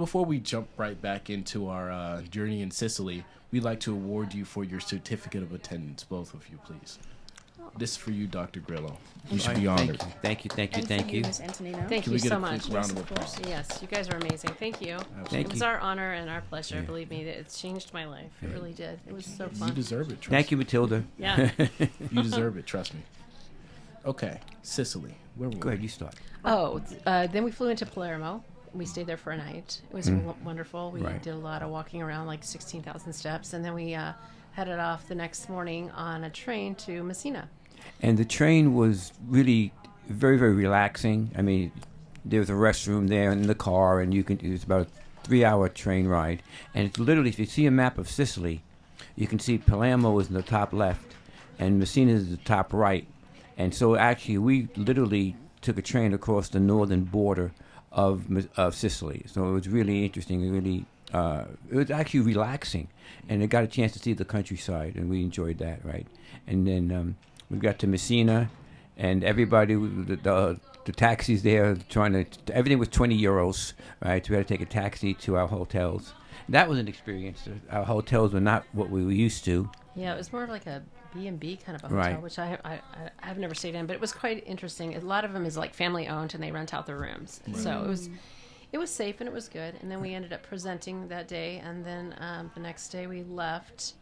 before we jump right back into our journey in Sicily, we'd like to award you for your certificate of attendance, both of you, please. This is for you, Dr. Grillo. You should be honored. Thank you. And for you, Ms. Antonino. Thank Can you we get so a much. quick round of applause? Yes, you guys are amazing. Thank you. Absolutely. It was our honor and our pleasure. Believe me, it's changed my life. It really did. It was so fun. You deserve it. Trust Thank you, me. Matilda. Yeah. You deserve it. Trust me. Okay, Sicily. Where were Go ahead, we? you start. Then we flew into Palermo. We stayed there for a night. It was wonderful. We Right. did a lot of walking around, like 16,000 steps, and then we headed off the next morning on a train to Messina. And the train was really very, very relaxing. I mean, there was a restroom there in the car, and it was about a 3-hour train ride. And it's literally, if you see a map of Sicily, you can see Palermo is in the top left, and Messina is the top right. And so actually, we literally took a train across the northern border of Sicily. So it was really interesting. It was actually relaxing, and I got a chance to see the countryside, and we enjoyed that, right? And then we got to Messina, and everybody, the taxis there, everything was 20 euros, right? So we had to take a taxi to our hotels. That was an experience. Our hotels were not what we were used to. Yeah, it was more of like a B&B kind of a hotel, Right. which I've never stayed in, but it was quite interesting. A lot of them is like family owned, and they rent out their rooms. Right. So it was safe and it was good. And then we ended up presenting that day, and then the next day we left.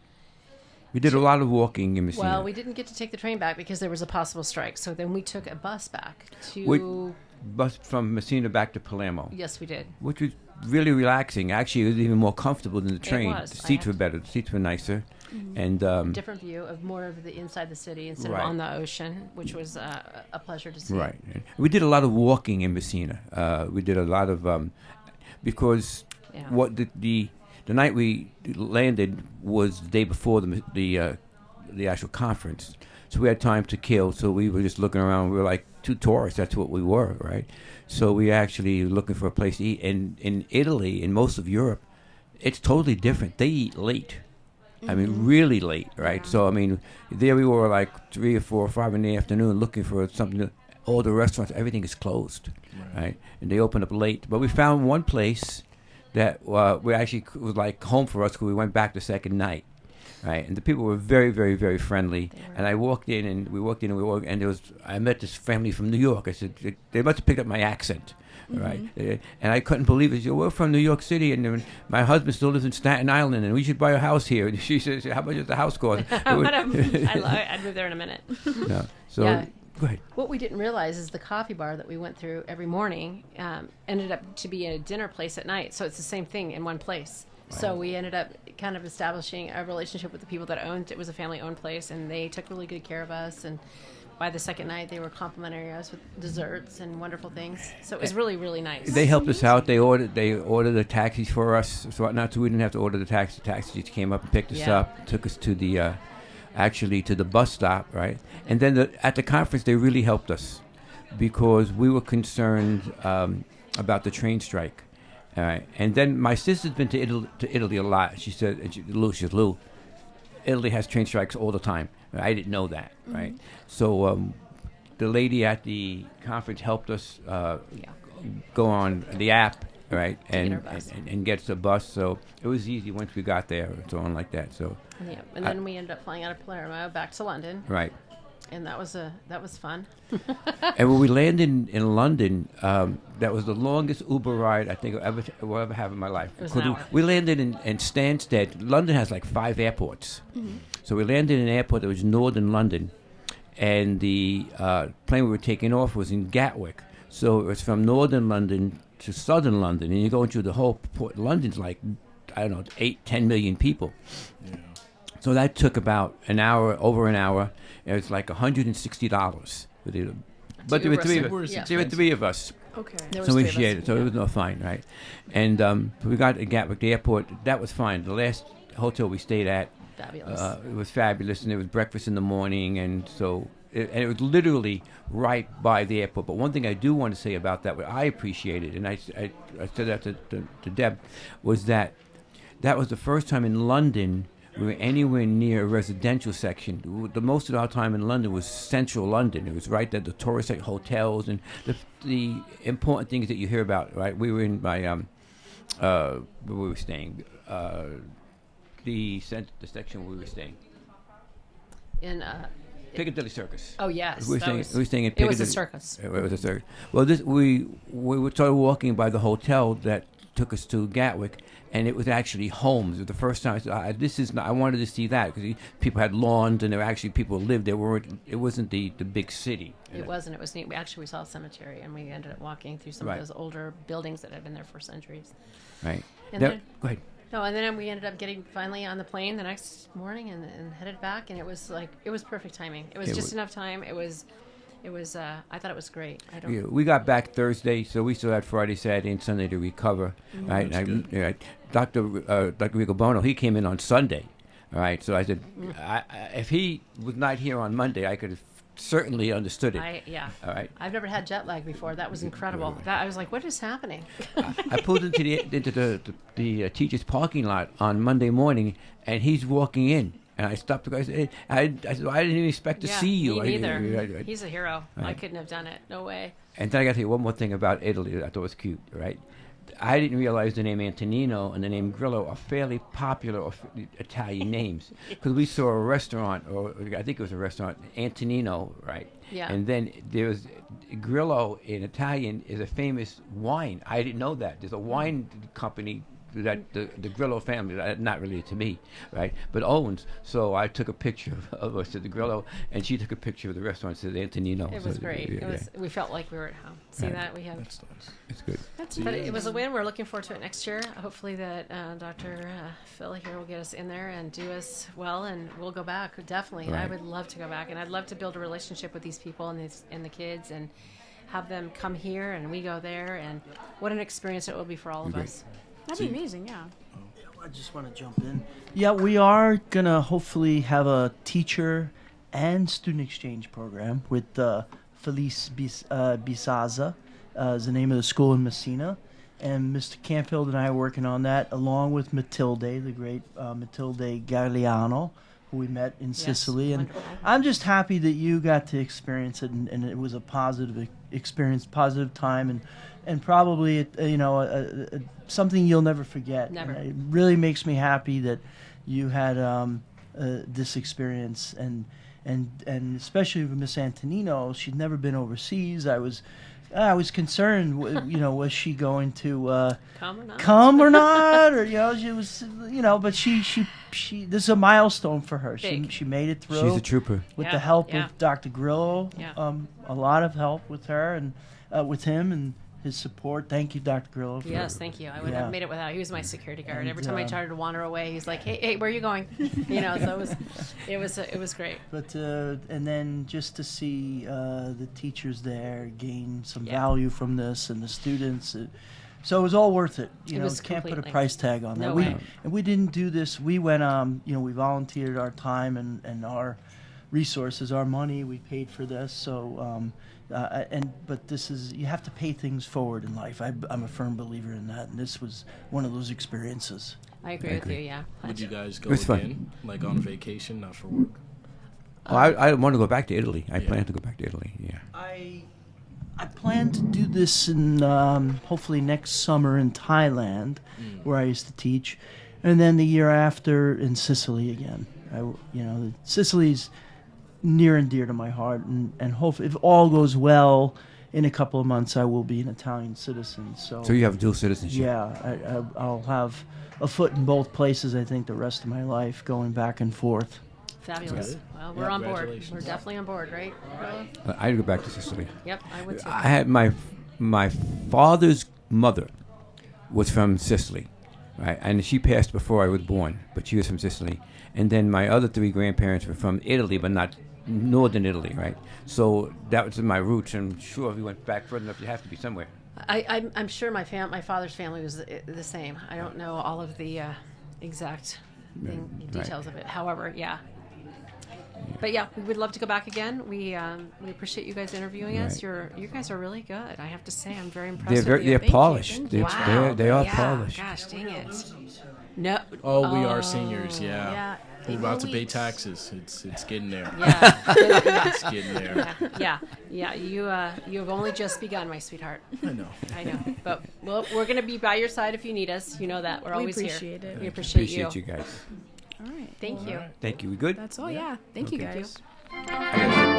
We did a lot of walking in Messina. Well, we didn't get to take the train back because there was a possible strike. So then we took a bus back to. Bus from Messina back to Palermo, Yes, we did. which was really relaxing. Actually, it was even more comfortable than the train. was. The I seats have were better. The seats were nicer. And Different view of more of the inside the city instead Right. of on the ocean, which was a pleasure to see. right. And we did a lot of walking in Messina. We did a lot of because Yeah. what the night we landed was the day before the actual conference, so we had time to kill. So we were just looking around. We were like two tourists. That's what we were, right? So we actually looking for a place to eat. And in Italy, in most of Europe, it's totally different. They eat late. I mean, really late, right? Yeah. So I mean, there we were like 3 or 4 or 5 in the afternoon looking for something. All the restaurants, everything is closed, right? And they open up late. But we found one place that we actually was like home for us because we went back the second night, right? And the people were very, very, very friendly. And I walked in, and I met this family from New York. I said, they must have picked up my accent, right? And I couldn't believe it. She said, we're from New York City, and my husband still lives in Staten Island, and we should buy a house here. And she says, how much does the house cost? I'd move there in a minute. Yeah. So Yeah. go ahead. What we didn't realize is the coffee bar that we went through every morning ended up to be a dinner place at night. So it's the same thing in one place. So we ended up kind of establishing a relationship with the people that owned it. It was a family-owned place, and they took really good care of us. And by the second night, they were complimenting us with desserts and wonderful things. So it was really, really nice. They helped us out. They ordered the taxis for us, so we didn't have to order the taxi. The taxi just came up and picked us Yeah. up, took us to the to the bus stop, right? And then at the conference, they really helped us because we were concerned about the train strike. All right. And then my sister's been to Italy a lot. She said, Lou, Italy has train strikes all the time. I didn't know that, right? So the lady at the conference helped us go on the app, right, and get us a bus. So it was easy once we got there and so on like that. So Yeah. And then we ended up flying out of Palermo back to London. right. And that was fun. And when we landed in London, that was the longest Uber ride I think will ever have in my life. It was an hour. We landed in Stansted. London has like 5 airports. So we landed in an airport that was northern London. And the plane we were taking off was in Gatwick. So it was from northern London to southern London. And you're going through the whole port. London's like, I don't know, 10 million people. Yeah. So that took about over an hour. It was like $160. But there were three of us. Yeah. There were 3 of us. Okay. There was So we three of us. shared it. So Yeah. it was no fine, right? And we got to Gatwick, the airport. That was fine. The last hotel we stayed at, Fabulous. it was fabulous, and there was breakfast in the morning, and so it was literally right by the airport. But one thing I do want to say about that, what I appreciated, and I said that to Deb, was that was the first time in London we were anywhere near a residential section. The most of our time in London was central London. It was right there, the tourist hotels and the important things that you hear about, right? We were in by where we were staying. The section where we were staying. In Piccadilly Circus. oh yes, We were staying in it Piccadilly. was a circus. It was a circus. Well, we were sort of walking by the hotel that took us to Gatwick, and it was actually homes. It was the first time I wanted to see that because people had lawns and there were actually people who lived there. It wasn't the big city. It wasn't. It was neat. We saw a cemetery, and we ended up walking through some Right. of those older buildings that had been there for centuries. Right. And Now- then- go ahead. No, and then we ended up getting finally on the plane the next morning and headed back, and it was perfect timing. It was It just was- enough time. It was. I thought it was great. I don't. Yeah, we got back Thursday, so we still had Friday, Saturday, and Sunday to recover. Right? That's good. Right. Dr. Rigobono, he came in on Sunday. All right. So I said, if he was not here on Monday, I could have certainly understood it. Yeah. All right. I've never had jet lag before. That was incredible. I was like, what is happening? I pulled into the teacher's parking lot on Monday morning, and he's walking in. And I stopped the guy. I said, I said, I didn't even expect to Yeah, see you. me neither. I- He's a hero. I Right. couldn't have done it. No way. And then I got to tell you one more thing about Italy that I thought was cute, right? I didn't realize the name Antonino and the name Grillo are fairly popular Italian names because we saw a restaurant, or I think it was a restaurant, Antonino, right? Yeah. And then there was Grillo in Italian is a famous wine. I didn't know that. There's a wine company that the Grillo family, not related to me, right, but owns. So I took a picture of us at the Grillo, and she took a picture of the restaurant. Said Antonino. It was So, great. yeah, It was. We felt like we were at home. See Right. that we have. That's nice. it's good. But it was a win. We're looking forward to it next year. Hopefully that Dr. Phil here will get us in there and do us well, and we'll go back. Definitely. I Right. would love to go back, and I'd love to build a relationship with these people and the kids, and have them come here and we go there, and what an experience it will be for all of Agreed. us. That'd be amazing, yeah. I just want to jump in. Yeah, we are going to hopefully have a teacher and student exchange program with Felice Bisaza, is the name of the school in Messina. And Mr. Canfield and I are working on that, along with Matilde, the great Matilde Gagliano, who we met in Sicily. And wonderful. I'm just happy that you got to experience it, and it was a positive experience, positive time, and probably something you'll never forget. Never. And it really makes me happy that you had this experience, and especially with Miss Antonino. She'd never been overseas. I was concerned. Was she going to Come or not? come or not, or she was, but she this is a milestone for her. Big. She made it through. She's a trooper. With Yeah, the help yeah. of Dr. Grillo, Yeah. a lot of help with her and with him and his support. Thank you, Dr. Grillo. For, Yes, thank you. I wouldn't Yeah. have made it without. He was my security guard. And, Every time I tried to wander away, he's like, "Hey, where are you going?" So it was great. But and then just to see the teachers there gain some Yeah. value from this, and the students. So it was all worth it. It was Can't put a completely. price tag on that. No we way. and we didn't do this. We went we volunteered our time and our resources, our money. We paid for this. So but this is, you have to pay things forward in life. I'm a firm believer in that, and this was one of those experiences. I agree with you. Yeah. Would you guys go It was fun. again, like on vacation, not for work? Oh, I want to go back to Italy. I Yeah. plan to go back to Italy. Yeah. I plan to do this in hopefully next summer in Thailand, where I used to teach, and then the year after in Sicily again. Sicily's near and dear to my heart, and hopefully, if all goes well, in a couple of months I will be an Italian citizen. So So you have dual citizenship. yeah, I'll have a foot in both places. I think the rest of my life, going back and forth. Fabulous. Good. Well, we're Yeah, on board. congratulations. We're definitely on board, right? Carla? I'd go back to Sicily. Yep, I would too. I had my father's mother was from Sicily, right? And she passed before I was born, but she was from Sicily. And then my other three grandparents were from Italy, but not northern Italy, right? So that was my roots. And sure, if you went back further enough, you have to be somewhere. I'm sure my father's family was the same. I don't know all of the exact Right. details of it. However, yeah. But yeah, we would love to go back again. We appreciate you guys interviewing us. Right. You guys are really good. I have to say, I'm very impressed. They're with very, you. they're Thank you. polished. Thank They're, you. Wow. they are Yeah, polished. Gosh, dang it. No. Oh, we are seniors, yeah. We're about to pay taxes. It's getting there. Yeah. It's getting there. Yeah. You have only just begun, my sweetheart. I know. But we're going to be by your side if you need us. You know that. We're always here. appreciate it. We appreciate Appreciate you guys. All right. Thank you. Thank you. We good? That's all. Yeah. Thank you, Okay. guys. I gotta-